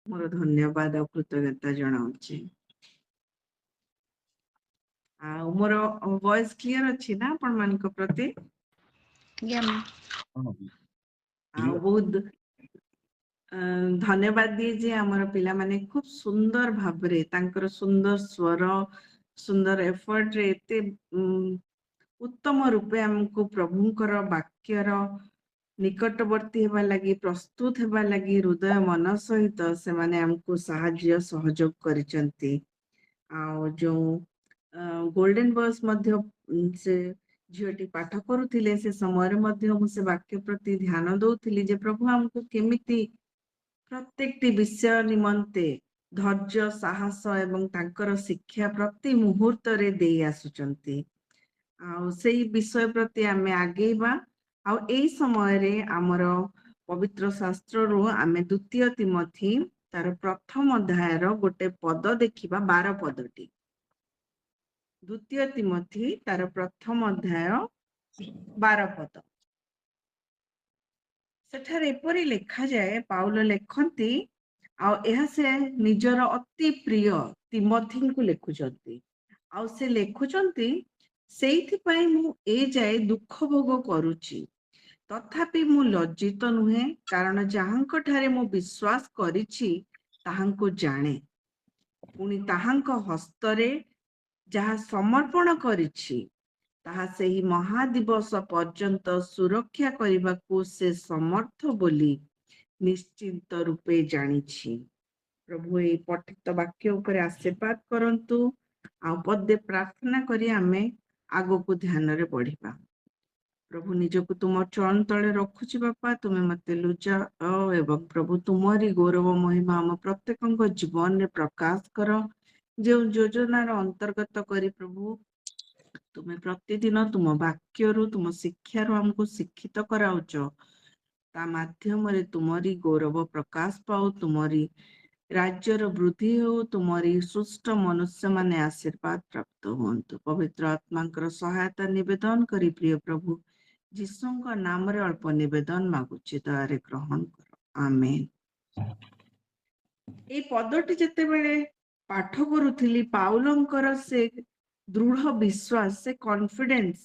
ମୋର ଧନ୍ୟବାଦ ଆଉ କୃତଜ୍ଞତା ଜଣାଉଛି। ଆଉ ମୋର ଭଏସ କ୍ଲିୟର ଅଛି ନା ଆପଣ ମାନଙ୍କ ପ୍ରତି? ଆଉ ବହୁତ ଧନ୍ୟବାଦ ଦିଏ ଯେ ଆମର ପିଲାମାନେ ଖୁବ ସୁନ୍ଦର ଭାବରେ ତାଙ୍କର ସୁନ୍ଦର ସ୍ୱର, ସୁନ୍ଦର ଏଫର୍ଟ ରେ ଏତେ ଉତ୍ତମ ରୂପେ ଆମକୁ ପ୍ରଭୁଙ୍କର ବାକ୍ୟର ନିକଟବର୍ତ୍ତୀ ହେବା ଲାଗି, ପ୍ରସ୍ତୁତ ହେବା ଲାଗି ହୃଦୟ ମନ ସହିତ ସେମାନେ ଆମକୁ ସାହାଯ୍ୟ ସହଯୋଗ କରିଛନ୍ତି। ଆଉ ଯୋଉ ଗୋଲ୍ଡେନ ବୟସ ମଧ୍ୟ ସେ ଝିଅଟି ପାଠ କରୁଥିଲେ, ସେ ସମୟରେ ମଧ୍ୟ ମୁଁ ସେ ବାକ୍ୟ ପ୍ରତି ଧ୍ୟାନ ଦଉଥିଲି ଯେ ପ୍ରଭୁ ଆମକୁ କେମିତି ପ୍ରତ୍ୟେକଟି ବିଷୟ ନିମନ୍ତେ ଧୈର୍ଯ୍ୟ, ସାହସ ଏବଂ ତାଙ୍କର ଶିକ୍ଷା ପ୍ରତି ମୁହୂର୍ତ୍ତରେ ଦେଇ ଆସୁଛନ୍ତି। ଆଉ ସେଇ ବିଷୟ ପ୍ରତି ଆମେ ଆଗେଇବା। ଆଉ ଏଇ ସମୟରେ ଆମର ପବିତ୍ର ଶାସ୍ତ୍ରରୁ ଆମେ ଦ୍ୱିତୀୟ ତିମୋଥୀ ତାର ପ୍ରଥମ ଅଧ୍ୟାୟର ଗୋଟେ ପଦ ଦେଖିବା, 12 ପଦଟି। ଦ୍ୱିତୀୟ ତିମୋଥୀ ତାର ପ୍ରଥମ ଅଧ୍ୟାୟ 12 ପଦ। ସେଠାରେ ଏପରି ଲେଖାଯାଏ, ପାଉଲ ଲେଖନ୍ତି, ଆଉ ଏହା ସେ ନିଜର ଅତି ପ୍ରିୟ ତିମୋଥୀଙ୍କୁ ଲେଖୁଛନ୍ତି। ଆଉ ସେ ଲେଖୁଛନ୍ତି, ସେଇଥିପାଇଁ ମୁଁ ଏ ଯାଏ ଦୁଃଖ ଭୋଗ କରୁଛି, ତଥାପି ମୁଁ ଲଜ୍ଜିତ ନୁହେଁ, କାରଣ ଯାହାଙ୍କ ଠାରେ ମୁଁ ବିଶ୍ୱାସ କରିଛି ତାହାଙ୍କୁ ଜାଣେ, ପୁଣି ତାହାଙ୍କ ହସ୍ତରେ ଯାହା ସମର୍ପଣ କରିଛି ତାହା ସେହି ମହାଦିବସ ପର୍ଯ୍ୟନ୍ତ ସୁରକ୍ଷା କରିବାକୁ ସେ ସମର୍ଥ ବୋଲି ନିଶ୍ଚିତ ରୂପେ ଜାଣିଛି। ପ୍ରଭୁ ଏହି ପଠିତ ବାକ୍ୟ ଉପରେ ଆଶୀର୍ବାଦ କରନ୍ତୁ। ଆଉ ପଦେ ପ୍ରାର୍ଥନା କରି ଆମେ ଆଗକୁ ଧ୍ୟାନରେ ବଢିବା। ପ୍ରଭୁ ନିଜକୁ ତୁମ ଚରଣ ତଳେ ରଖୁଛି ବାପା, ତୁମେ ମତେ ଲୁଚାଅ ଏବଂ ପ୍ରଭୁ ତୁମରି ଗୌରବ ମହିମା ଆମ ପ୍ରତ୍ୟେକଙ୍କ ଜୀବନରେ ପ୍ରକାଶ କର। ଯେଉଁ ଯୋଜନାର ଅନ୍ତର୍ଗତ କରି ପ୍ରଭୁ ତୁମେ ପ୍ରତିଦିନ ତୁମ ବାକ୍ୟରୁ, ତୁମ ଶିକ୍ଷାରୁ ଆମକୁ ଶିକ୍ଷିତ କରାଉଛ, ତା ମାଧ୍ୟମରେ ତୁମରି ଗୌରବ ପ୍ରକାଶ ପାଉ, ତୁମରି ରାଜ୍ୟର ବୃଦ୍ଧି ହେଉ, ତୁମରି ସୁଷ୍ଟ ମନୁଷ୍ୟମାନେ ଆଶୀର୍ବାଦ ପ୍ରାପ୍ତ ହୁଅନ୍ତୁ। ପବିତ୍ର ଆତ୍ମାଙ୍କର ସହାୟତା ନିବେଦନ କରି ପ୍ରିୟ ପ୍ରଭୁ ଯୀଶୁଙ୍କ ନାମରେ ଅଳ୍ପ ନିବେଦନ ମାଗୁଛି, ଦୟାରେ ଗ୍ରହଣ କର, ଆମେନ। এই ପଦଟି ଯେତେବେଳେ ପାଠ କରୁଥିଲି, ପାଉଲଙ୍କର ସେ ଦୃଢ ବିଶ୍ୱାସ, ସେ କନଫିଡେନ୍ସ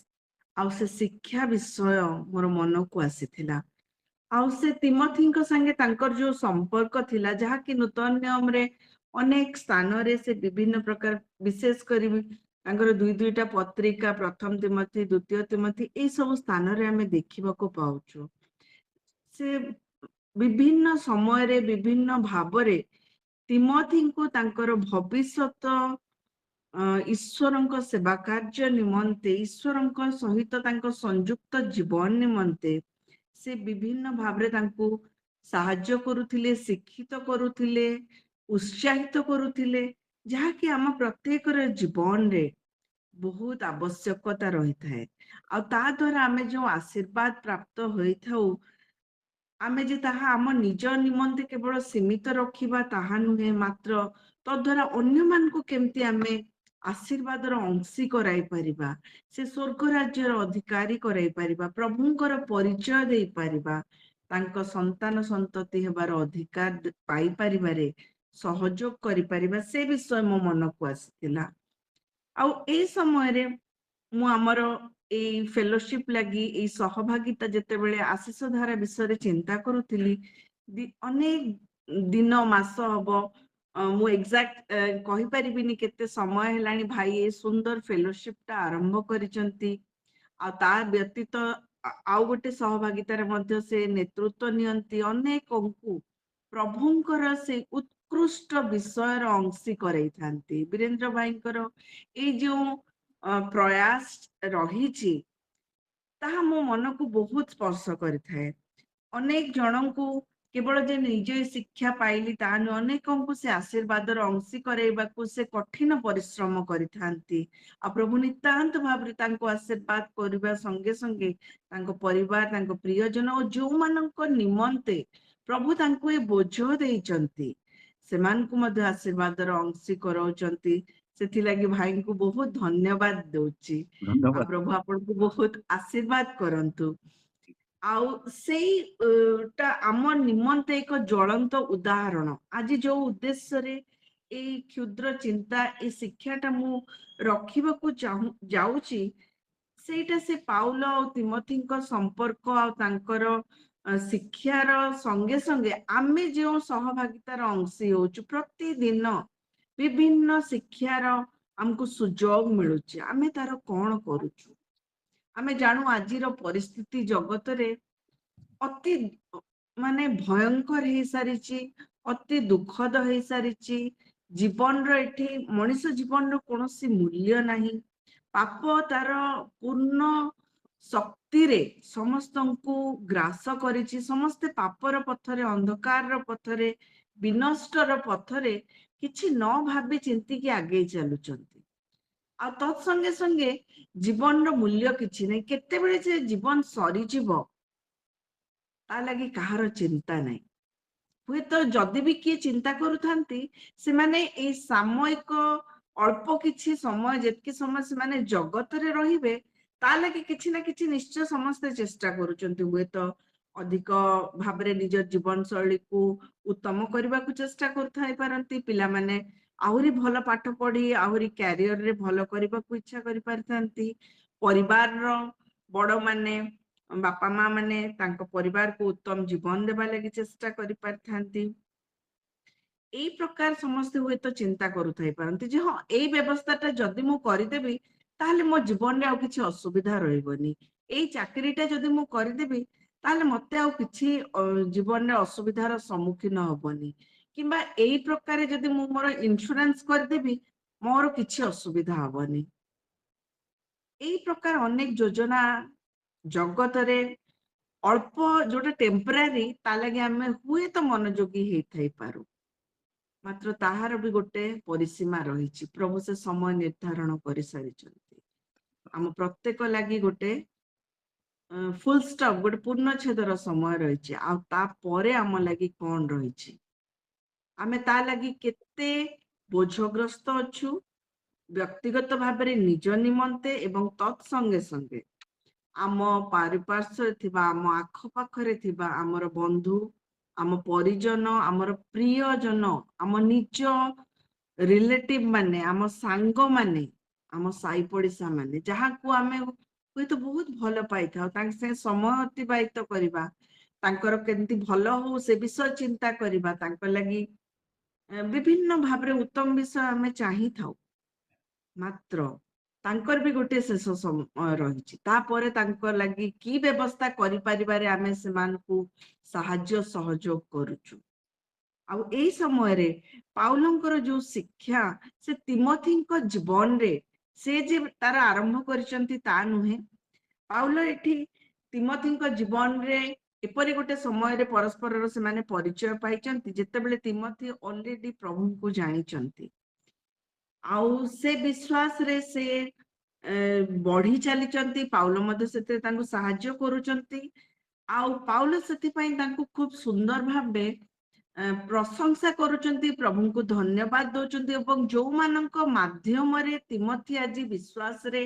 ଆଉ ସେ ଶିକ୍ଷା ବିଷୟ ମୋର ମନକୁ ଆସିଥିଲା। ଆଉ ସେ ତିମୋଥୀଙ୍କ ସାଙ୍ଗେ ତାଙ୍କର ଯୋଉ ସମ୍ପର୍କ ଥିଲା, ଯାହାକି ନୂତନ ନିୟମରେ ଅନେକ ସ୍ଥାନରେ ସେ ବିଭିନ୍ନ ପ୍ରକାର, ବିଶେଷ କରି ତାଙ୍କର ଦୁଇଟା ପତ୍ରିକା, ପ୍ରଥମ ତିମୋଥୀ, ଦ୍ୱିତୀୟ ତିମୋଥୀ, ଏଇ ସବୁ ସ୍ଥାନରେ ଆମେ ଦେଖିବାକୁ ପାଉଛୁ। ସେ ବିଭିନ୍ନ ସମୟରେ ବିଭିନ୍ନ ଭାବରେ ତିମୋଥୀଙ୍କୁ ତାଙ୍କର ଭବିଷ୍ୟତ ଈଶ୍ୱରଙ୍କ ସେବା କାର୍ଯ୍ୟ ନିମନ୍ତେ, ଈଶ୍ୱରଙ୍କ ସହିତ ତାଙ୍କ ସଂଯୁକ୍ତ ଜୀବନ ନିମନ୍ତେ ସେ ବିଭିନ୍ନ ଭାବରେ ତାଙ୍କୁ ସାହାଯ୍ୟ କରୁଥିଲେ, ଶିକ୍ଷିତ କରୁଥିଲେ, ଉତ୍ସାହିତ କରୁଥିଲେ, ଯାହାକି ଆମ ପ୍ରତ୍ୟେକର ଜୀବନରେ ବହୁତ ଆବଶ୍ୟକତା ରହିଥାଏ। ଆଉ ତା ଦ୍ୱାରା ଆମେ ଯୋଉ ଆଶୀର୍ବାଦ ପ୍ରାପ୍ତ ହୋଇଥାଉ, ଆମେ ଯେ ତାହା ଆମ ନିଜ ନିମନ୍ତେ କେବଳ ସୀମିତ ରଖିବା ତାହା ନୁହେଁ, ମାତ୍ର ତଦ୍ୱାରା ଅନ୍ୟମାନଙ୍କୁ କେମିତି ଆମେ ଆଶୀର୍ବାଦର ଅଂଶୀ କରାଇ ପାରିବା, ସେ ସ୍ୱର୍ଗ ରାଜ୍ୟର ଅଧିକାରୀ କରାଇ ପାରିବା, ପ୍ରଭୁଙ୍କର ପରିଚୟ ଦେଇପାରିବା, ତାଙ୍କ ସନ୍ତାନ ସନ୍ତତି ହେବାର ଅଧିକାର ପାଇପାରିବାରେ ସହଯୋଗ କରିପାରିବା, ସେ ବିଷୟ ମୋ ମନକୁ ଆସିଥିଲା। ଆଉ ଏଇ ସମୟରେ ମୁଁ ଆମର ଏଇ ଫେଲୋशिप ଲାଗି, ଏଇ ସହଭାଗିତା ଯେତେବେଳେ ଆଶିଷ ଧାରା ବିଷୟରେ ଚିନ୍ତା କରୁଥିଲି, ଅନେକ ଦିନ ମାସ ହବ, ମୁଁ ଏକ୍ସାକ୍ଟ କହିପାରିବିନି କେତେ ସମୟ ହେଲାଣି ଭାଇ ଏ ସୁନ୍ଦର ଫେଲୋशिप ଟା ଆରମ୍ଭ କରିଛନ୍ତି। ଆଉ ତା ବ୍ୟତୀତ ଆଉ ଗୋଟେ ସହଭାଗିତାରେ ମଧ୍ୟ ସେ ନେତୃତ୍ୱ ନିଅନ୍ତି, ଅନେକଙ୍କୁ ପ୍ରଭୁଙ୍କର ସେ ଉତ୍କୃଷ୍ଟ ବିଷୟର ଅଂଶୀ କରାଇଥାନ୍ତି। ବୀରେନ୍ଦ୍ର ଭାଇଙ୍କର ଏଇ ଯୋଉ ପ୍ରୟାସ ରହିଛି, ତାହା ମୋ ମନକୁ ବହୁତ ସ୍ପର୍ଶ କରିଥାଏ। ଅନେକ ଜଣଙ୍କୁ କେବଳ ଯେ ନିଜେ ଶିକ୍ଷା ପାଇଲି ତାହା ନୁହେଁ, ଅନେକଙ୍କୁ ସେ ଆଶୀର୍ବାଦର ଅଂଶୀ କରାଇବାକୁ ସେ କଠିନ ପରିଶ୍ରମ କରିଥାନ୍ତି। ଆଉ ପ୍ରଭୁ ନିତାନ୍ତ ଭାବରେ ତାଙ୍କୁ ଆଶୀର୍ବାଦ କରିବା ସଙ୍ଗେ ସଙ୍ଗେ ତାଙ୍କ ପରିବାର, ତାଙ୍କ ପ୍ରିୟଜନ ଓ ଯୋଉମାନଙ୍କ ନିମନ୍ତେ ପ୍ରଭୁ ତାଙ୍କୁ ଏ ବୋଝ ଦେଇଛନ୍ତି, ସେମାନଙ୍କୁ ମଧ୍ୟ ଆଶୀର୍ବାଦର ଅଂଶୀ କରାଉଛନ୍ତି। ସେଥିଲାଗି ଭାଇଙ୍କୁ ବହୁତ ଧନ୍ୟବାଦ ଦଉଛି। ଆଉ ଧନ୍ୟବାଦ। ପ୍ରଭୁ ଆପଣଙ୍କୁ ବହୁତ ଆଶୀର୍ବାଦ କରନ୍ତୁ। ଆଉ ଟା ଆମ ନିମନ୍ତେ ଏକ ଜ୍ୱଳନ୍ତ ଉଦାହରଣ। ଆଜି ଯୋଉ ଉଦ୍ଦେଶ୍ୟରେ ଏଇ କ୍ଷୁଦ୍ର ଚିନ୍ତା ଏଇ ଶିକ୍ଷାଟା ମୁଁ ରଖିବାକୁ ଯାଉଛି, ସେଇଟା ସେ ପାଉଲ ଆଉ ତିମୋଥୀଙ୍କ ସମ୍ପର୍କ ଆଉ ତାଙ୍କର ଶିକ୍ଷାର ସଙ୍ଗେ ସଙ୍ଗେ ଆମେ ଯେଉଁ ସହଭାଗିତାର ଅଂଶୀ ହଉଛୁ, ପ୍ରତିଦିନ ବିଭିନ୍ନ ଶିକ୍ଷାର ଆମକୁ ସୁଯୋଗ ମିଳୁଛି, ଆମେ ତାର କଣ କରୁଛୁ? ଆମେ ଜାଣୁ ଆଜିର ପରିସ୍ଥିତି ଜଗତରେ ଅତି ମାନେ ଭୟଙ୍କର ହେଇସାରିଛି, ଅତି ଦୁଃଖଦ ହେଇସାରିଛି। ଜୀବନର ଏଠି ମଣିଷ ଜୀବନର କୌଣସି ମୂଲ୍ୟ ନାହିଁ। ପାପ ତାର ପୂର୍ଣ୍ଣ ଶକ୍ତିରେ ସମସ୍ତଙ୍କୁ ଗ୍ରାସ କରିଛି। ସମସ୍ତେ ପାପର ପଥରେ, ଅନ୍ଧକାରର ପଥରେ, ବିନଷ୍ଟର ପଥରେ କିଛି ନ ଭାବି ଚିନ୍ତିକି ଆଗେଇ ଚାଲୁଛନ୍ତି। ଆଉ ତତ୍ ସଙ୍ଗେ ସଙ୍ଗେ ଜୀବନର ମୂଲ୍ୟ କିଛି ନାହିଁ। କେତେବେଳେ ଯେ ଜୀବନ ସରିଯିବ ତା ଲାଗି କାହାର ଚିନ୍ତା ନାହିଁ। ହୁଏତ ଯଦି ବି କିଏ ଚିନ୍ତା କରୁଥାନ୍ତି, ସେମାନେ ଏଇ ସାମୟିକ ଅଳ୍ପ କିଛି ସମୟ, ଯେତିକି ସମୟ ସେମାନେ ଜଗତରେ ରହିବେ ତା ଲାଗି କିଛି ନା କିଛି ନିଶ୍ଚୟ ସମସ୍ତେ ଚେଷ୍ଟା କରୁଛନ୍ତି। ହୁଏତ ଅଧିକ ଭାବରେ ନିଜ ଜୀବନ ଶୈଳୀକୁ ଉତ୍ତମ କରିବାକୁ ଚେଷ୍ଟା କରୁଥାଇ ପାରନ୍ତି। ପିଲାମାନେ ଆହୁରି ଭଲ ପାଠ ପଢି ଆହୁରି କ୍ୟାରିୟରରେ ଭଲ କରିବାକୁ ଇଚ୍ଛା କରିପାରିଥାନ୍ତି। ପରିବାରର ବଡ ମାନେ, ବାପା ମା ମାନେ ତାଙ୍କ ପରିବାରକୁ ଉତ୍ତମ ଜୀବନ ଦେବା ଲାଗି ଚେଷ୍ଟା କରିପାରିଥାନ୍ତି। ଏଇ ପ୍ରକାର ସମସ୍ତେ ହୁଏତ ଚିନ୍ତା କରୁଥାଇ ପାରନ୍ତି ଯେ ହଁ, ଏଇ ବ୍ୟବସ୍ଥାଟା ଯଦି ମୁଁ କରିଦେବି ତାହେଲେ ମୋ ଜୀବନରେ ଆଉ କିଛି ଅସୁବିଧା ରହିବନି। ଏଇ ଚାକିରିଟା ଯଦି ମୁଁ କରିଦେବି ତାହେଲେ ମତେ ଆଉ କିଛି ଜୀବନରେ ଅସୁବିଧାର ସମ୍ମୁଖୀନ ହବନି। କିମ୍ବା ଏଇ ପ୍ରକାରେ ଯଦି ମୁଁ ମୋର ଇନ୍ସୁରାନ୍ସ କରିଦେବି ମୋର କିଛି ଅସୁବିଧା ହବନି। ଏଇ ପ୍ରକାର ଅନେକ ଯୋଜନା ଜଗତରେ ଅଳ୍ପ ଯୋଉଟା ଟେମ୍ପରାରୀ ତା ଲାଗି ଆମେ ହୁଏତ ମନୋଯୋଗୀ ହେଇଥାଇପାରୁ, ମାତ୍ର ତାହାର ବି ଗୋଟେ ପରିସୀମା ରହିଛି। ପ୍ରଭୁ ସେ ସମୟ ନିର୍ଦ୍ଧାରଣ କରିସାରିଛନ୍ତି। ଆମ ପ୍ରତ୍ୟେକ ଲାଗି ଗୋଟେ ଫୁଲ ଷ୍ଟପ୍, ଗୋଟେ ପୂର୍ଣ୍ଣଚ୍ଛେଦର ସମୟ ରହିଛି। ଆଉ ତାପରେ ଆମ ଲାଗି କଣ ରହିଛି? ଆମେ ତା ଲାଗି କେତେ ବୋଝଗ୍ରସ୍ତ ଅଛୁ ବ୍ୟକ୍ତିଗତ ଭାବରେ ନିଜ ନିମନ୍ତେ ଏବଂ ତତ୍ ସଙ୍ଗେ ସଙ୍ଗେ ଆମ ପାରିପାର୍ଶ୍ୱରେ ଥିବା, ଆମ ଆଖପାଖରେ ଥିବା ଆମର ବନ୍ଧୁ, ଆମ ପରିଜନ, ଆମର ପ୍ରିୟଜନ, ଆମ ନିଜ ରିଲେଟିଭ ମାନେ, ଆମ ସାଙ୍ଗମାନେ, ଆମ ସାଇ ପଡିଶା ମାନେ, ଯାହାକୁ ଆମେ ହୁଏତ ବହୁତ ଭଲ ପାଇଥାଉ, ତାଙ୍କ ସାଙ୍ଗେ ସମୟ ଅତିବାହିତ କରିବା, ତାଙ୍କର କେମିତି ଭଲ ହଉ ସେ ବିଷୟ ଚିନ୍ତା କରିବା, ତାଙ୍କ ଲାଗି ବିଭିନ୍ନ ଭାବରେ ଉତ୍ତମ ବିଷୟ ଆମେ ଚାହିଁଥାଉ। ମାତ୍ର ତାଙ୍କର ବି ଗୋଟେ ଶେଷ ସମୟ ରହିଛି। ତାପରେ ତାଙ୍କ ଲାଗି କି ବ୍ୟବସ୍ଥା କରିପାରିବାରେ ଆମେ ସେମାନଙ୍କୁ ସାହାଯ୍ୟ ସହଯୋଗ କରୁଛୁ। ଆଉ ଏଇ ସମୟରେ ପାଉଲଙ୍କର ଯୋଉ ଶିକ୍ଷା ସେ ତିମୋଥୀଙ୍କ ଜୀବନରେ ସେ ଯେ ତାର ଆରମ୍ଭ କରିଛନ୍ତି ତା ନୁହେଁ। ପାଉଲ ଏଠି ତିମୋଥୀଙ୍କ ଜୀବନରେ ଏପରି ଗୋଟେ ସମୟରେ ପରସ୍ପରର ସେମାନେ ପରିଚୟ ପାଇଛନ୍ତି ଯେତେବେଳେ ତିମୋଥୀ ଅଲରେଡି ପ୍ରଭୁଙ୍କୁ ଜାଣିଛନ୍ତି। ଆଉ ସେ ବିଶ୍ୱାସରେ ସେ ବଢି ଚାଲିଛନ୍ତି। ପାଉଲ ମଧ୍ୟ ସେଥିରେ ତାଙ୍କୁ ସାହାଯ୍ୟ କରୁଛନ୍ତି। ଆଉ ପାଉଲ ସେଥିପାଇଁ ତାଙ୍କୁ ଖୁବ ସୁନ୍ଦର ଭାବେ ପ୍ରଶଂସା କରୁଛନ୍ତି, ପ୍ରଭୁଙ୍କୁ ଧନ୍ୟବାଦ ଦଉଛନ୍ତି। ଏବଂ ଯୋଉମାନଙ୍କ ମାଧ୍ୟମରେ ତିମୋଥୀ ଆଜି ବିଶ୍ୱାସରେ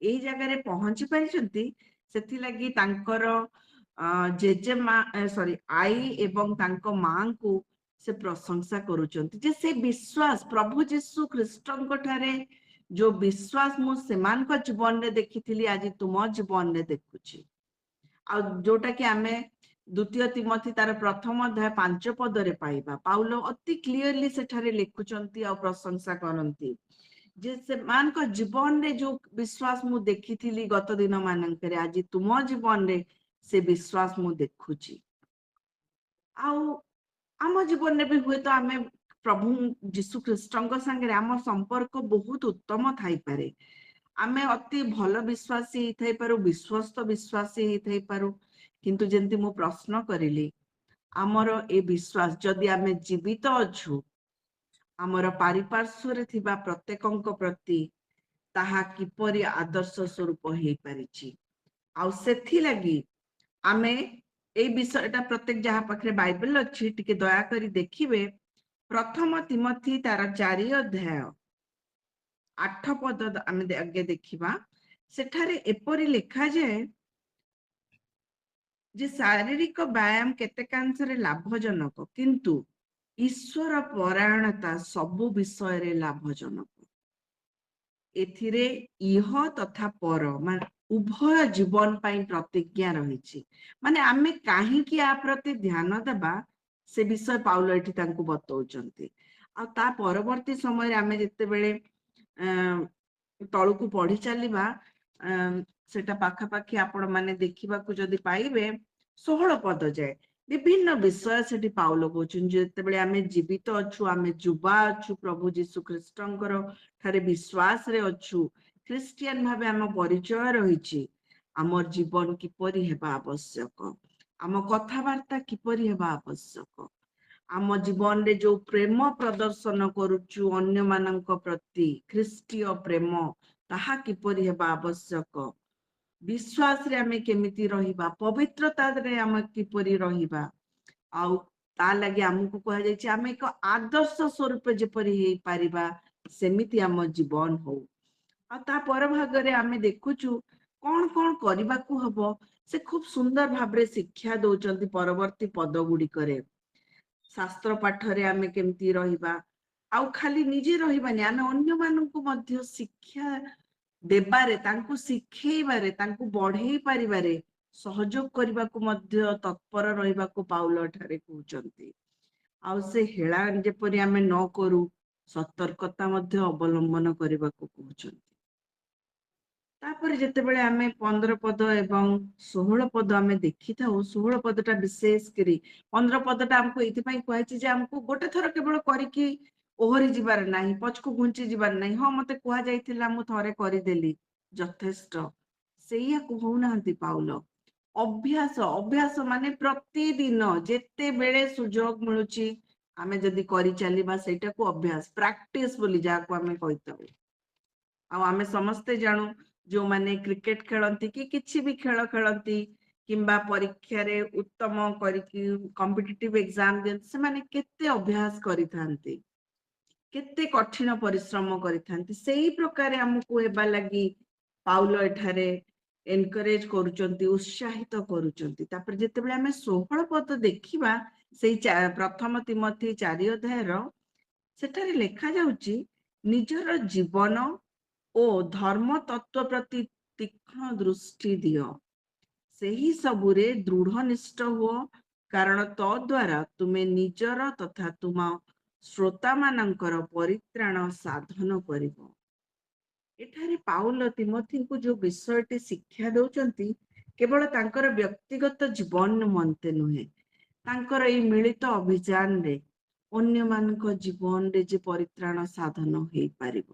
ଏଇ ଜାଗାରେ ପହଞ୍ଚି ପାରିଛନ୍ତି, ସେଥିଲାଗି ତାଙ୍କର ଆଈ ଏବଂ ତାଙ୍କ ମାଙ୍କୁ ସେ ପ୍ରଶଂସା କରୁଛନ୍ତି ଯେ ସେ ବିଶ୍ୱାସ ପ୍ରଭୁ ଯୀଶୁ ଖ୍ରୀଷ୍ଟଙ୍କ ଠାରେ ଯୋଉ ବିଶ୍ୱାସ ମୁଁ ସେମାନଙ୍କ ଜୀବନରେ ଦେଖିଥିଲି ଆଜି ତୁମ ଜୀବନରେ ଦେଖୁଛି। ଆଉ ଯୋଉଟା କି ଆମେ ଦ୍ୱିତୀୟ ତିମୋଥୀ ତାର 1ମ ଅଧ୍ୟାୟ 5 ପଦରେ ପାଇବା। ପାଉଲ ଅତି କ୍ଲିୟରଲି ସେଠାରେ ଲେଖୁଛନ୍ତି ଆଉ ପ୍ରଶଂସା କରନ୍ତି ଯେ ସେମାନଙ୍କ ଜୀବନରେ ଯୋଉ ବିଶ୍ୱାସ ମୁଁ ଦେଖିଥିଲି ଗତ ଦିନ ମାନଙ୍କରେ, ଆଜି ତୁମ ଜୀବନରେ ସେ ବିଶ୍ୱାସ ମୁଁ ଦେଖୁଛି। ଆଉ ଆମ ଜୀବନରେ ବି ହୁଏତ ଆମେ ପ୍ରଭୁ ଯୀଶୁ ଖ୍ରୀଷ୍ଟଙ୍କ ସାଙ୍ଗରେ ଆମ ସମ୍ପର୍କ ବହୁତ ଉତ୍ତମ ଥାଇପାରେ। ଆମେ ଅତି ଭଲ ବିଶ୍ୱାସୀ ହେଇଥାଇପାରୁ, ବିଶ୍ୱସ୍ତ ବିଶ୍ୱାସୀ ହେଇଥାଇପାରୁ, କିନ୍ତୁ ଯେମିତି ମୁଁ ପ୍ରଶ୍ନ କରିଲି, ଆମର ଏ ବିଶ୍ୱାସ ଯଦି ଆମେ ଜୀବିତ ଅଛୁ ଆମର ପାରିପାର୍ଶ୍ୱରେ ଥିବା ପ୍ରତ୍ୟେକଙ୍କ ପ୍ରତି ତାହା କିପରି ଆଦର୍ଶ ସ୍ୱରୂପ ହେଇପାରିଛି। ଆଉ ସେଥିଲାଗି ଆମେ ଏଇ ବିଷୟଟା ପ୍ରତ୍ୟେକ ଯାହା ପାଖରେ ବାଇବେଲ ଅଛି ଟିକେ ଦୟାକରି ଦେଖିବେ। 1ମ ତିମୋଥୀ ତାର 4 ଅଧ୍ୟାୟ 8 ପଦ ଆମେ ଆଗେ ଦେଖିବା। ସେଠାରେ ଏପରି ଲେଖାଯାଏ ଯେ ଶାରୀରିକ ବ୍ୟାୟାମ କେତେକାଂଶରେ ଲାଭଜନକ, କିନ୍ତୁ ଈଶ୍ୱର ପରାୟଣତା ସବୁ ବିଷୟରେ ଲାଭଜନକ। ଏଥିରେ ଇହ ତଥା ପର ମାନେ ଉଭୟ ଜୀବନ ପାଇଁ ପ୍ରତିଜ୍ଞା ରହିଛି। ମାନେ ଆମେ କାହିଁକି ଆ ପ୍ରତି ଧ୍ୟାନ ଦେବା ସେ ବିଷୟ ପାଉଲ ଏଠି ତାଙ୍କୁ ବତଉଛନ୍ତି। ଆଉ ତା ପରବର୍ତ୍ତୀ ସମୟରେ ଆମେ ଯେତେବେଳେ ତଳକୁ ପଢି ଚାଲିବା, ସେଟା ପାଖାପାଖି ଆପଣ ମାନେ ଦେଖିବାକୁ ଯଦି ପାଇବେ 16 ପଦ ଯାଏ ବିଭିନ୍ନ ବିଷୟ ସେଠି ପାଉଲ କହୁଛନ୍ତି। ଯେତେବେଳେ ଆମେ ଜୀବିତ ଅଛୁ, ଆମେ ଯୁବା ଅଛୁ, ପ୍ରଭୁ ଯୀଶୁ ଖ୍ରୀଷ୍ଟଙ୍କର ଠାରେ ବିଶ୍ୱାସରେ ଅଛୁ, ଖ୍ରୀଷ୍ଟିଆନ ଭାବେ ଆମ ପରିଚୟ ରହିଛି, ଆମର ଜୀବନ କିପରି ହେବା ଆବଶ୍ୟକ, ଆମ କଥାବାର୍ତ୍ତା କିପରି ହେବା ଆବଶ୍ୟକ, ଆମ ଜୀବନରେ ଯୋଉ ପ୍ରେମ ପ୍ରଦର୍ଶନ କରୁଛୁ ଅନ୍ୟମାନଙ୍କ ପ୍ରତି ଖ୍ରୀଷ୍ଟୀୟ ପ୍ରେମ, ତାହା କିପରି ହେବା ଆବଶ୍ୟକ, ବିଶ୍ୱାସରେ ଆମେ କେମିତି ରହିବା, ପବିତ୍ରତାରେ ଆମେ କିପରି ରହିବା, ଆଉ ତା ଲାଗି ଆମକୁ କୁହାଯାଇଛି ଆମେ ଏକ ଆଦର୍ଶ ସ୍ୱରୂପ ଯେପରି ହେଇପାରିବା ସେମିତି ଆମ ଜୀବନ ହଉ। ଆଉ ତା ପର ଭାଗରେ ଆମେ ଦେଖୁଛୁ କଣ କଣ କରିବାକୁ ହବ, ସେ ଖୁବ ସୁନ୍ଦର ଭାବରେ ଶିକ୍ଷା ଦଉଛନ୍ତି ପରବର୍ତ୍ତୀ ପଦ ଗୁଡିକରେ। ଶାସ୍ତ୍ର ପାଠରେ ଆମେ କେମିତି ରହିବା, ଆଉ ଖାଲି ନିଜେ ରହିବାନି, ଆମେ ଅନ୍ୟମାନଙ୍କୁ ମଧ୍ୟ ଶିକ୍ଷା ଦେବାରେ, ତାଙ୍କୁ ଶିଖେଇବାରେ, ତାଙ୍କୁ ବଢେଇ ପାରିବାରେ ସହଯୋଗ କରିବାକୁ ମଧ୍ୟ ତତ୍ପର ରହିବାକୁ ପାଉଲ ଏଠାରେ କହୁଛନ୍ତି। ଆଉ ସେ ହେଳା ଯେପରି ଆମେ ନ କରୁ, ସତର୍କତା ମଧ୍ୟ ଅବଲମ୍ବନ କରିବାକୁ କହୁଛନ୍ତି। ତାପରେ ଯେତେବେଳେ ଆମେ 15 ପଦ ଏବଂ 16 ପଦ ଆମେ ଦେଖିଥାଉ, 16 ପଦଟା ବିଶେଷ କରି 15 ପଦଟା ଆମକୁ ଏଇଥିପାଇଁ କୁହାଯାଇଛି ଯେ ଆମକୁ ଗୋଟେ ଥର କେବଳ କରିକି ଓହରି ଯିବାର ନାହିଁ, ପଛକୁ ଘୁଞ୍ଚି ଯିବାର ନାହିଁ, ହଁ ମତେ କୁହାଯାଇଥିଲା ମୁଁ ଥରେ କରିଦେଲି ଯଥେଷ୍ଟ, ସେଇଆ କହୁନାହାନ୍ତି ପାଉଲ। ଅଭ୍ୟାସ, ଅଭ୍ୟାସ ମାନେ ପ୍ରତିଦିନ ଯେତେବେଳେ ସୁଯୋଗ ମିଳୁଛି ଆମେ ଯଦି କରିଚାଲିବା ସେଇଟାକୁ ଅଭ୍ୟାସ, ପ୍ରାକ୍ଟିସ ବୋଲି ଯାହାକୁ ଆମେ କହିଥାଉ। ଆଉ ଆମେ ସମସ୍ତେ ଜାଣୁ ଯୋଉମାନେ କ୍ରିକେଟ ଖେଳନ୍ତି କି କିଛି ବି ଖେଳ ଖେଳନ୍ତି କିମ୍ବା ପରୀକ୍ଷାରେ ଉତ୍ତମ କରିକି କମ୍ପିଟିଟିଭ ଏକ୍ସାମ ଦିଅନ୍ତି, ସେମାନେ କେତେ ଅଭ୍ୟାସ କରିଥାନ୍ତି, କେତେ କଠିନ ପରିଶ୍ରମ କରିଥାନ୍ତି। ସେଇ ପ୍ରକାର ଆମକୁ ହେବା ଲାଗି ପାଉଲ ଏଠାରେ ଏନକରେଜ କରୁଛନ୍ତି, ଉତ୍ସାହିତ କରୁଛନ୍ତି। ତାପରେ ଯେତେବେଳେ ଆମେ 16 ପଦ ଦେଖିବା, ସେଇ ପ୍ରଥମ ତିମୋଥୀ 4 ଅଧ୍ୟାୟର, ସେଠାରେ ଲେଖା ଯାଉଛି ନିଜର ଜୀବନ ଓ ଧର୍ମ ତତ୍ଵ ପ୍ରତି ତୀକ୍ଷ୍ଣ ଦୃଷ୍ଟି ଦିଅ, ସେହି ସବୁରେ ଦୃଢ ନିଷ୍ଠ ହୁଅ, କାରଣ ତଦ୍ୱାରା ତୁମେ ନିଜର ତଥା ତୁମ ଶ୍ରୋତା ମାନଙ୍କର ପରିତ୍ରାଣ ସାଧନ କରିବ। ଏଠାରେ ପାଉଲ ତିମୋଥୀଙ୍କୁ ଯୋଉ ବିଷୟଟି ଶିକ୍ଷା ଦଉଛନ୍ତି, କେବଳ ତାଙ୍କର ବ୍ୟକ୍ତିଗତ ଜୀବନ ନିମନ୍ତେ ନୁହେଁ, ତାଙ୍କର ଏଇ ମିଳିତ ଅଭିଯାନରେ ଅନ୍ୟମାନଙ୍କ ଜୀବନରେ ଯେ ପରିତ୍ରାଣ ସାଧନ ହେଇପାରିବ,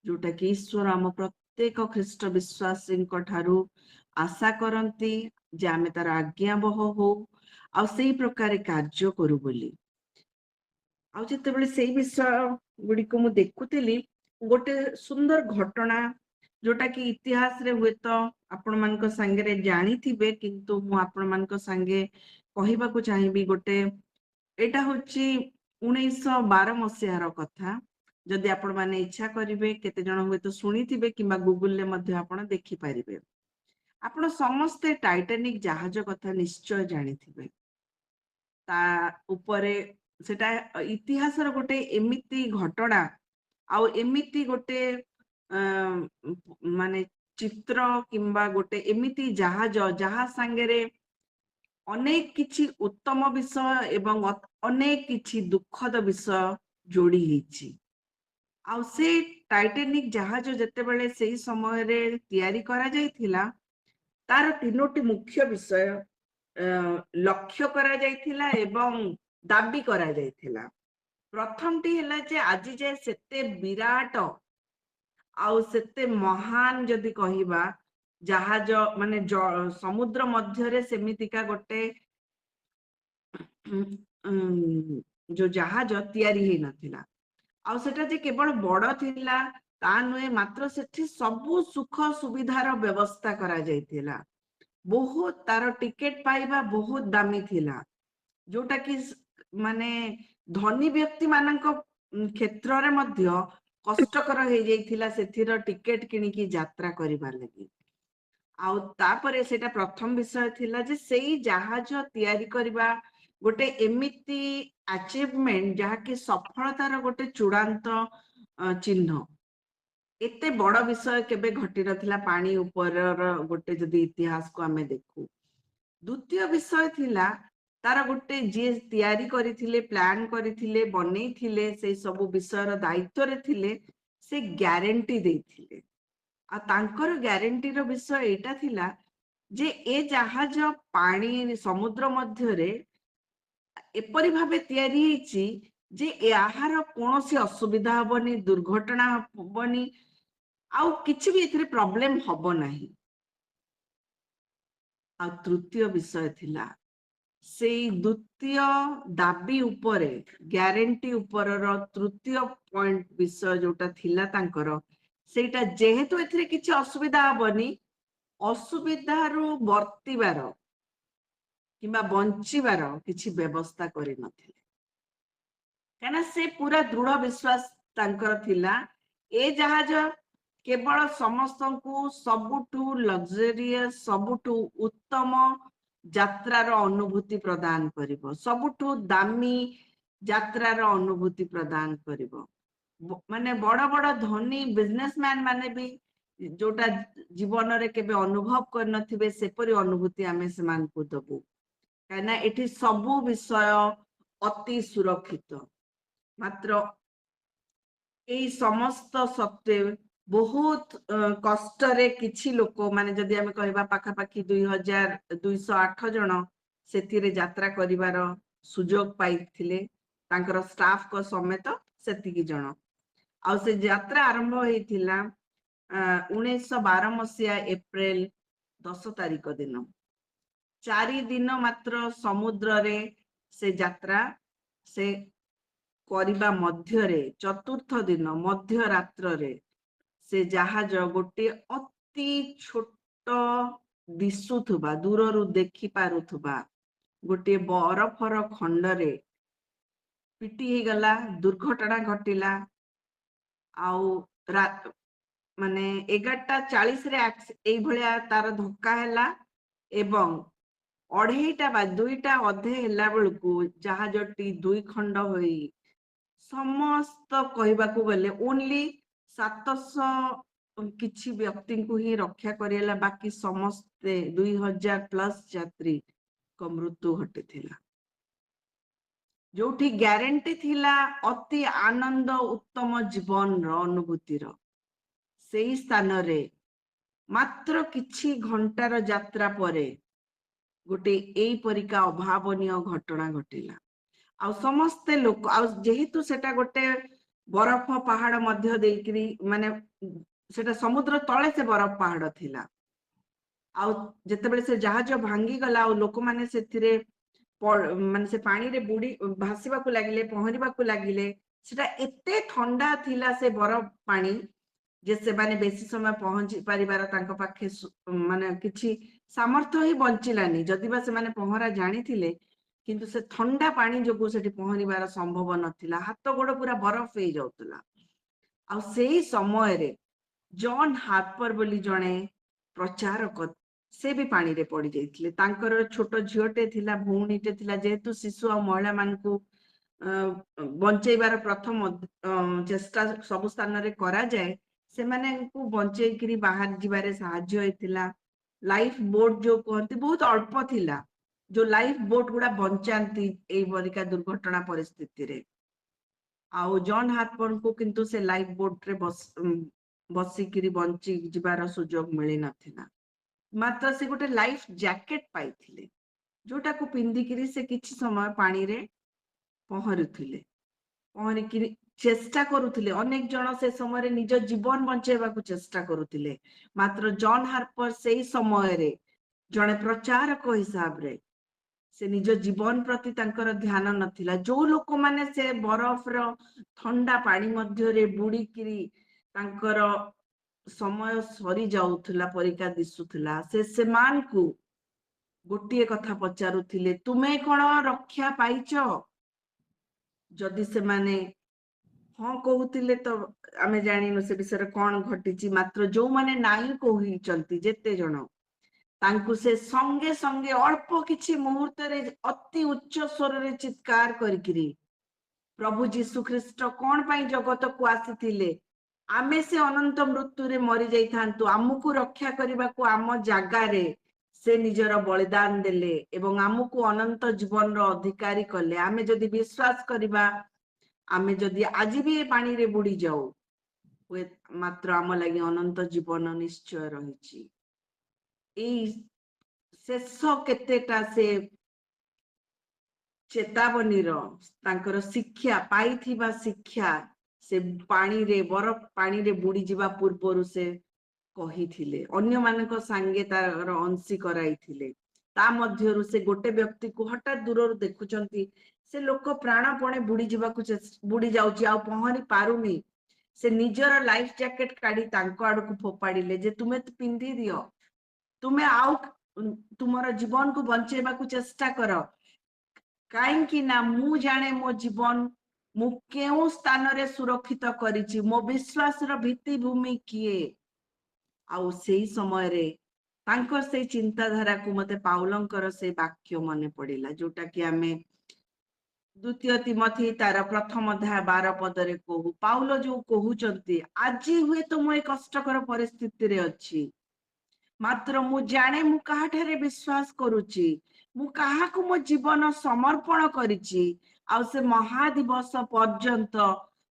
ଯୋଉଟା କି ଈଶ୍ୱର ଆମ ପ୍ରତ୍ୟେକ ଖ୍ରୀଷ୍ଟ ବିଶ୍ୱାସୀଙ୍କ ଠାରୁ ଆଶା କରନ୍ତି ଯେ ଆମେ ତାର ଆଜ୍ଞାବହ ହଉ ଆଉ ସେଇ ପ୍ରକାର କାର୍ଯ୍ୟ କରୁ ବୋଲି। ଆଉ ଯେତେବେଳେ ସେଇ ବିଷୟ ଗୁଡିକୁ ମୁଁ ଦେଖୁଥିଲି, ଗୋଟେ ସୁନ୍ଦର ଘଟଣା ଯୋଉଟା କି ଇତିହାସରେ ହୁଏତ ଆପଣମାନଙ୍କ ସାଙ୍ଗରେ ଜାଣିଥିବେ, କିନ୍ତୁ ମୁଁ ଆପଣମାନଙ୍କ ସାଙ୍ଗେ କହିବାକୁ ଚାହିଁବି। ଏଇଟା ହଉଛି 1912 ମସିହାର କଥା। ଯଦି ଆପଣ ମାନେ ଇଚ୍ଛା କରିବେ, କେତେ ଜଣ ହୁଏତ ଶୁଣିଥିବେ କିମ୍ବା ଗୁଗୁଲରେ ମଧ୍ୟ ଆପଣ ଦେଖିପାରିବେ। ଆପଣ ସମସ୍ତେ ଟାଇଟାନିକ ଜାହାଜ କଥା ନିଶ୍ଚୟ ଜାଣିଥିବେ। ତା ଉପରେ ସେଟା ଇତିହାସର ଗୋଟେ ଏମିତି ଘଟଣା, ଆଉ ଏମିତି ଗୋଟେ ମାନେ ଚିତ୍ର କିମ୍ବା ଗୋଟେ ଏମିତି ଜାହାଜ ଯାହା ସାଙ୍ଗରେ ଅନେକ କିଛି ଉତ୍ତମ ବିଷୟ ଏବଂ ଅନେକ କିଛି ଦୁଃଖଦ ବିଷୟ ଯୋଡି ହେଇଛି। ଆଉ ସେ ଟାଇଟାନିକ ଜାହାଜ ଯେତେବେଳେ ସେଇ ସମୟରେ ତିଆରି କରାଯାଇଥିଲା, ତାର 3ଟି ମୁଖ୍ୟ ବିଷୟ ଲକ୍ଷ୍ୟ କରାଯାଇଥିଲା ଏବଂ ଦାବି କରାଯାଇଥିଲା। ପ୍ରଥମଟି ହେଲା ଯେ ଆଜି ଯାଏ ସେତେ ବିରାଟ ଆଉ ସେତେ ମହାନ ଯଦି କହିବା ଜାହାଜ, ମାନେ ସମୁଦ୍ର ମଧ୍ୟରେ ସେମିତିକା ଗୋଟେ ଯୋଉ ଜାହାଜ ତିଆରି ହେଇନଥିଲା। ଆଉ ସେଟା ଯେ କେବଳ ବଡ ଥିଲା ତା ନୁହେଁ, ମାତ୍ର ସେଠି ସବୁ ସୁଖ ସୁବିଧାର ବ୍ୟବସ୍ଥା କରାଯାଇଥିଲା। ବହୁତ ତାର ଟିକେଟ ପାଇବା ବହୁତ ଦାମୀ ଥିଲା, ଯୋଉଟା କି ମାନେ ଧନୀ ବ୍ୟକ୍ତି ମାନଙ୍କ କ୍ଷେତ୍ରରେ ମଧ୍ୟ କଷ୍ଟକର ହେଇଯାଇଥିଲା ସେଥିର ଟିକେଟ କିଣିକି ଯାତ୍ରା କରିବା ଲାଗି। आउ तापरे सेटा प्रथम विषय थिला जे सेई जहाज तयारी करबा गोटे एमिति अचीवमेंट जहा कि सफलतार गोटे चूड़ांत चिन्ह एते बड़ विषय केबे घटी नथिला पानी ऊपर गोटे जदि इतिहास को आमे देखू। द्वितीय विषय थिला तार गोटे जे तयारी करिथिले प्लान करिथिले बनेइथिले से सब विषयर दायित्व रे थिले से ग्यारंटी देइथिले आ तांकर ग्यारंटी रो विषय एटा थिला जे ए जहाज पानी समुद्र मध्य रे एपरि भाबे तयारी हेछि जे याहार कोनोसी असुविधा हबनी दुर्घटना हबनी आउ किछि भी एथिरे प्रॉब्लम हबो नाही। आ तृतीय विषय थिला सेई द्वितीय दाबी उपरे ग्यारंटी उपरर तृतीय पॉइंट विषय जोटा थिला तांकर सेटा जेहेतु एथिरे किछि असुविधा हबनी असुविधारू वर्तिबार किंबा बंचिबार किछि व्यवस्था करि नथिले काना से पूरा दृढ़ विश्वास तांकर थिला ए जहाज केवल समस्तंकु सबुठु लग्जरियस सबुठु उत्तम यात्रार अनुभूति प्रदान करिवो सबुठु दामी यात्रार अनुभूति प्रदान करिवो माने बड़ बड़ धनी बिजनेसमैन माने भी जोटा जीवन रे केबे अनुभव कर नथिबे सेपरि अनुभूति आमे समान को दबु काना एठी सबु विषय अति सुरक्षित मात्र एई समस्त सत्वे बहुत कष्ट रे किछि लोक माने जदि आमे कहबा पाखा पाखी 2208 जण सेतिरे यात्रा करिवार सुजोग पाइथिले तांकर स्टाफ को समेत सेतिकी जण आ से यात्रा आरंभ होइथिला 1912 मसिया एप्रिल 10 तारिख दिन 4 दिन मात्र समुद्र रे से यात्रा से करिबा मध्य रे चतुर्थ दिन मध्य रात्र रे से जहाज गोटे अति छोट दिशुथुबा दूररु देखि पारुथुबा गोटे बरफर खंड रे पिटी हे गला दुर्घटना घटिला आउ माने 11:40 रे एई भलिया तार धक्का हैला एवं 2:30 बा 2टा अधे हैला बेलकु जहाजटी दुई खंड होई समस्त कहबा को गले ओनली 700 किछि व्यक्ति को ही रक्षा करेला बाकी समस्त 2000 प्लस यात्री को मृत्यु घटिथिला जोठी ग्यारंटी थिला अति आनंद उत्तम जीवन रो अनुभूति रो सेई स्थान रे मात्र किछि घंटार यात्रा परे गोटे एई परिका अभावनीय घटना घटिला आ समस्त लोक आ जेहेतु सेटा गोटे बरफ पहाड़ मध्य देकरी माने सेटा समुद्र तळे से बरफ पहाड़ थिला आ जते बेले से जहाज भांगी गला आ लोक माने सेथिरे माने से पानी रे बुडी भासीबा को लागिले पहरिबा को लागिले सेटा एते ठंडा थिला से बरफ पानी जे से माने बेसी समय पहुंची परिवार तांको पाखे माने किछि सामर्थ्य ही बंचिलानी जदि बा से माने पहरा जानी थिले किंतु से ठंडा पानी जोगु सेठी पहरिबार संभव नथिला हाथ गोड़ पूरा बरफ हे जाउतला आ सेही समय रे जॉन हार्पर बोली जणे प्रचारक से भी पानी रे पड़ी जाइथिले तांकर छोट झियोटे थिला भौणीटे थिला जेहेतु शिशु आ महिला मानकु बंचेबार प्रथम चेष्टा सब स्थान रे करा जाए से माने को बंचै करी बाहर जिबारे सहाय्य होइथिला लाइफ बोट जो कहते बहुत अल्प थिला जो लाइफ बोट गुडा बंचांती एई बरिका दुर्घटना परिस्थिति रे आउ जॉन हार्पर को किंतु से लाइफ बोट रे बसी करी बंची जिबार सुजोग मिली नथिला मात्र से गोटे लाइफ जैकेट पाइथिले जोटा को पिंदी करी से किछि समय पानी रे पहरुथिले पहरी करी चेष्टा करुथिले अनेक जन से समय रे निज जीवन बंचेबा को चेष्टा करुथिले मात्र जॉन हार्पर सेई समय रे जने प्रचारक हिसाब रे से निज जीवन प्रति तांकर ध्यान नथिला जो लोक माने से बरफ रो ठंडा पानी मध्य रे बुडी करी तांकर समय सरी जाउथला परिका दिसुथला से समान को गोटिए कथा पचारुथिले तुमे कोन रक्षा पाइचो जदि से माने हाँ कहूतिले तो आमे जानिनु से विषय कोन घटिची मात्र जो माने नाही कहि चलती जेते जण तांकु से संगे संगे अल्प किछि मुहूर्त रे अति उच्च स्वर रे चित्कार करिकिरी प्रभु जीशु ख्रीष्ट कोन पई जगत को आसीथिले आमे से अनंत मृत्यु रे मरि जाई थांतु आमुकु रक्षा करिबा को आम जागा रे से निजर बलिदान देले एवं आमुकु अनंत जीवन रो अधिकारी कले आमे जदि विश्वास करिबा आमे जदि आज भी पानी रे बुड़ी जाऊ मात्र आम लगी अनंत जीवन निश्चय रही शेष केतेटा से चेतावनी शिक्षा पाई शिक्षा से पानी रे बरफ पानी रे बुड़ी जीवा पूर्व से कही थिले अन्य मानक संगे तार अंशी कराई थिले ता मध्यरु से गोटे व्यक्ति को हठात दूर देखुचंती से लोक प्राणपणे बुड़ी जीवा को बुड़ी जाउची आ पहरी पारुनी से निजर लाइफ जैकेट काढी तांको आड़ को फोपाड़िले जे तुमे तो पिंधि दियो तुमे आउ तुमर जीवन को बंचेबा को चेष्टा करो कहीं ना मु जाने मो जीवन मु केउ स्थान रे सुरक्षित करिछि मो विश्वास रो भित्तिभूमि किए आउ सेही समय रे तांकर से चिंताधारा को मते पाउलंकर से वाक्य मने पड़िला जोटा कि आमे द्वितीय तिमोथी तार प्रथम अध्याय 12 पद रे कहू पाउल जो कहउचंती आज हुए तो मो एक कष्टकर परिस्थिति रे अछि मात्र मु जाने मु काहाठारे विश्वास करूची मु काहाकु मो जीवन समर्पण करिची आ से महादिवस पर्यंत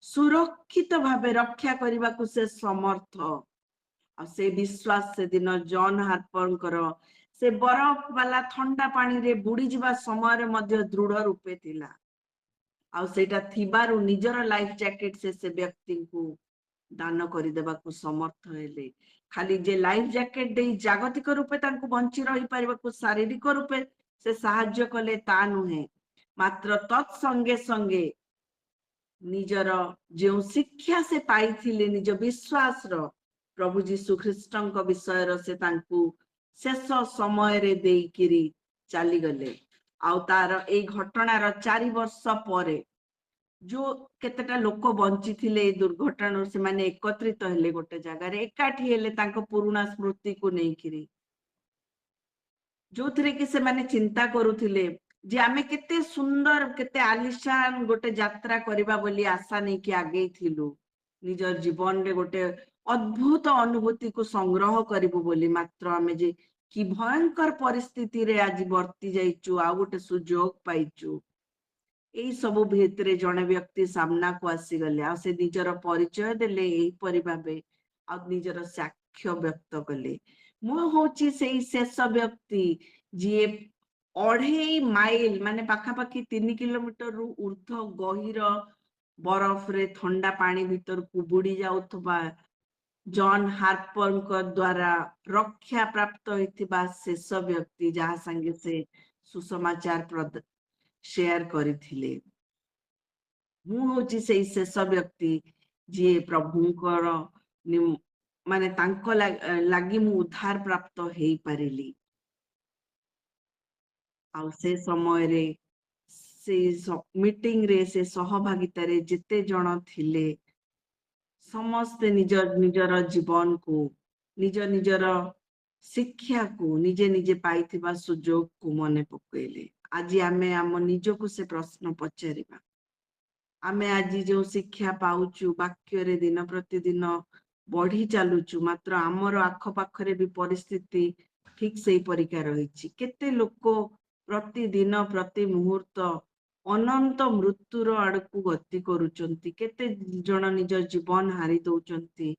सुरक्षित भावे रक्षा करबा को से समर्थ आ से विश्वास से दिन जॉन हार्पर से बरफ वाला ठंडा पानी रे बुड़ी जीवा समय रे मध्य दृढ़ रूपे थिला आ सेटा थिबारु निजर लाइफ जैकेट से व्यक्ति को दान कर देबा को समर्थ हेले खाली जे लाइफ जैकेट दे जागतिक रूपे तांको बंची रही परिबा को शारीरिक रूपे से साहाय्य कले ता नुहे मात्र तत्संगे संगे निजर जो शिक्षा से पाई थिले निज विश्वास रो प्रभु जीशु ख्रीष्टଙ୍କ विषय से तांको शेष समय रे देइकिरी चली गले आ तार ए घटना रो 4 वर्ष परे जो केतेटा लोक बंची थिले दुर्घटना से माने एकत्रित हेले गोटे जगह रे एकाठी हेले तांको पुराना स्मृति को नेकिरी जो थरे कि से माने चिंता करूथिले जे आमे केते सुंदर केते आलिशान गोटे यात्रा करिबा बोली आशा नै कि आगे थिलु निजर जीवन रे गोटे अद्भुत अनुभूति को संग्रह करिबु बोली मात्र आमे जे कि भयंकर परिस्थिति रे आज वर्ती जाइचु आ गोटे सुजोग पाइचु एई सब भितरे जने व्यक्ति सामना को आसी गले आ से निजर परिचय देले एई परिभाबे आ निजर साक्ष्य व्यक्त कले मु होची सेई शेष व्यक्ति जे 2.5 माइल माने पाखापाखि 3 किलोमीटर रु ऊर्ध गहिर बरफ रे ठंडा पानी भीतर को बुड़ी जाउथबा जॉन हार्पर को द्वारा रक्षा प्राप्त होइथिबा शेष व्यक्ति जहा संगे से सुसमाचार शेयर करिथिले मु होची सेई शेष व्यक्ति जे प्रभुंकर माने तांको लागी मु उद्धार प्राप्त हेई परिली आ से समय रे से मीटिंग रे से सहभागिता रे जिते जण थिले समस्त निजर निजर जीवन को निज निजर शिक्षा को निजे निजे पाइथिबा सुजोग को मने पकइले आज आमे आम निजको से प्रश्न पचारिबा आमे आज जो शिक्षा पाउचु वाक्य रे दिन प्रतिदिन बढ़ी चालुचु मात्र आमर आख पाखरे भी परिस्थिति ठीक से परिका रही केते लोक प्रतिदिन प्रति मुहूर्त अनंत मृत्युर आड़कू गति करुचंती केते जन निज जीवन हारी दौचंती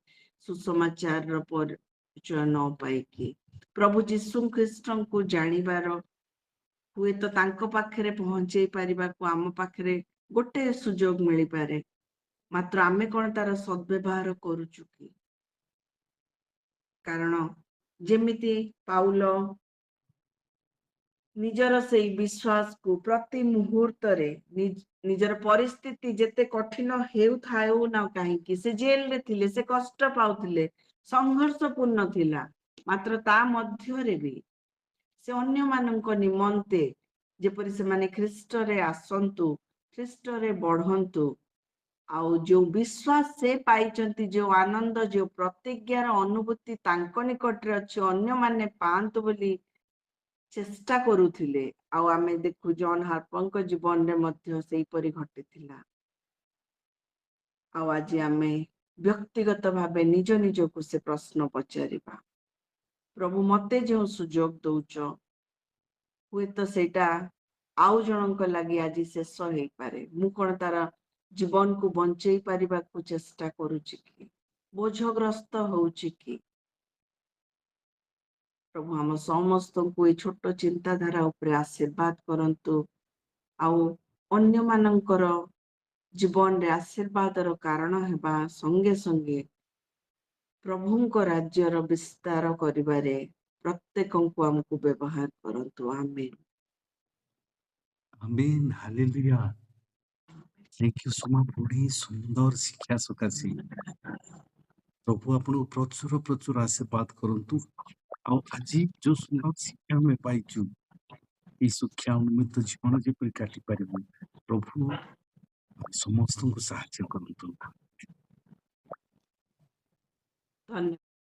सुसमाचार परिचय न पाइकी प्रभु जीशु ख्रीष्ट को जानिबार हुए तो तांको पाखरे पहुंचे पारिबा को आम पाखरे गोटे सुजोग मिली पारे मात्र आमे कोन तार सद्व्यवहार करूचु कि कारण जेमिति पाउल निजर से विश्वास को प्रति मुहूर्त रे निजर परिस्थिति जेते कठिन हेउ थाउ ना कहीं से जेल रे थिले से कष्ट पाउथिले संघर्षपूर्ण थिला मात्र ता मध्य रे भी से अन्य मानक निमंते जेपरि से माने ख्रीष्ट रे आसंतु ख्रीष्ट रे बढ़ंतु आउ जो विश्वास से पाइचंती जो आनंद जो प्रतिज्ञार अनुभूति तांको निकटरे अछि अन्य माने पांतु बोली चेष्टा करूथिले आउ आमे देखु जॉन हार्परଙ୍କ जीवन रे ମଧ୍ୟ सेही परि घटिथिला आउ आज आमे व्यक्तिगत भावे निज निजको से प्रश्न पचारिबा प्रभु मते जो सुजोग दउच हुए तो सेटा आउ जनक लागि आज शेष हेई पारे मु कोन तार जीवन को बंचेई पारिबा को चेष्टा करूची कि बोझग्रस्त होउची कि प्रभु हम समस्त को ये छोट चिंताधारा उपरे आशीर्वाद करंतु आउ अन्य मानकर जीवन रे आशीर्वादर कारण हेबा संगे संगे प्रभुଙ୍କ राज्यर विस्तार करिबारे प्रत्येकଙ୍କୁ हमको व्यवहार करंतु आमेन आमेन हालेलुया थैंक यू सुमा बड़ी सुंदर शिक्षा सकाशी प्रभु आपन प्रचुर प्रचुर आशीर्वाद करंतु आ आज जो सुंदर शिक्षा हमें पाइचु ये शिक्षा अनुमित जीवन जेपरि काटि पारिबु प्रभु समस्त को साहाय्य करंतु धन्यवाद।